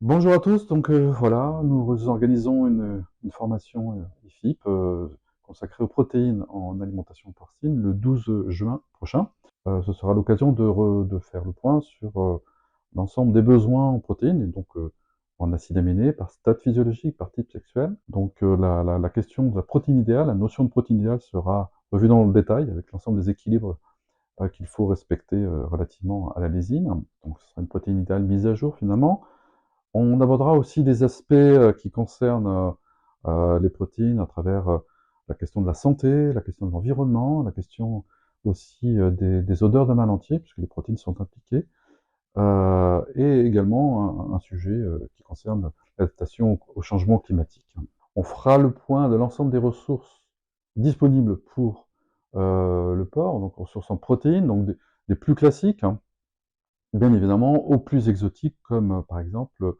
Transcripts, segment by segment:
Bonjour à tous, donc voilà, nous organisons une formation IFIP consacrée aux protéines en alimentation porcine le 12 juin prochain. Ce sera l'occasion de faire le point sur l'ensemble des besoins en protéines, et donc en acides aminés, par stade physiologique, par type sexuel. Donc la question de la protéine idéale, la notion de protéine idéale sera revue dans le détail avec l'ensemble des équilibres qu'il faut respecter relativement à la lysine. Donc ce sera une protéine idéale mise à jour finalement. On abordera aussi des aspects qui concernent les protéines à travers la question de la santé, la question de l'environnement, la question aussi des odeurs de mal entier, puisque les protéines sont impliquées, et également un sujet qui concerne l'adaptation au changement climatique. On fera le point de l'ensemble des ressources disponibles pour le porc, donc ressources en protéines, donc des plus classiques, hein, bien évidemment, aux plus exotiques, comme par exemple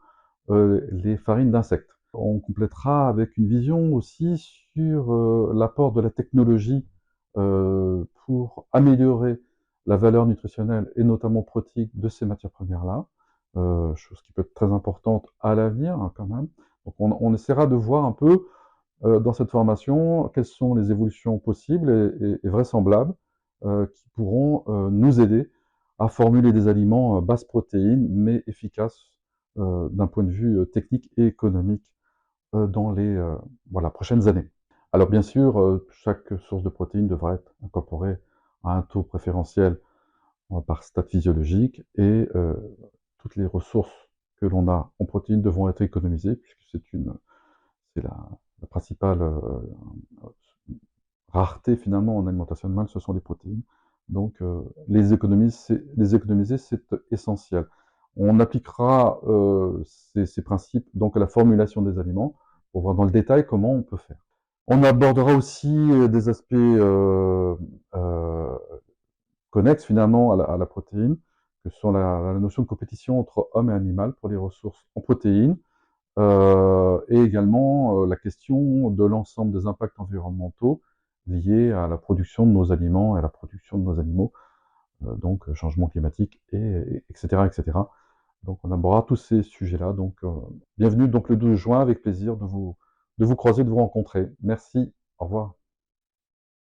les farines d'insectes. On complétera avec une vision aussi sur l'apport de la technologie pour améliorer la valeur nutritionnelle et notamment protéique de ces matières premières-là, chose qui peut être très importante à l'avenir hein, quand même. Donc on essaiera de voir un peu dans cette formation quelles sont les évolutions possibles et vraisemblables qui pourront nous aider à formuler des aliments basse protéines mais efficaces d'un point de vue technique et économique dans les voilà, prochaines années. Alors bien sûr, chaque source de protéines devra être incorporée à un taux préférentiel par stade physiologique et toutes les ressources que l'on a en protéines devront être économisées puisque c'est la principale rareté finalement en alimentation animale, ce sont les protéines. Donc les économiser, c'est essentiel. On appliquera ces principes donc à la formulation des aliments pour voir dans le détail comment on peut faire. On abordera aussi des aspects euh, connexes finalement à la protéine, que sont la notion de compétition entre homme et animal pour les ressources en protéines, et également la question de l'ensemble des impacts environnementaux liés à la production de nos aliments et à la production de nos animaux, donc changement climatique, etc., etc. Donc on abordera tous ces sujets-là. Donc bienvenue donc le 12 juin, avec plaisir de vous croiser, de vous rencontrer. Merci, au revoir.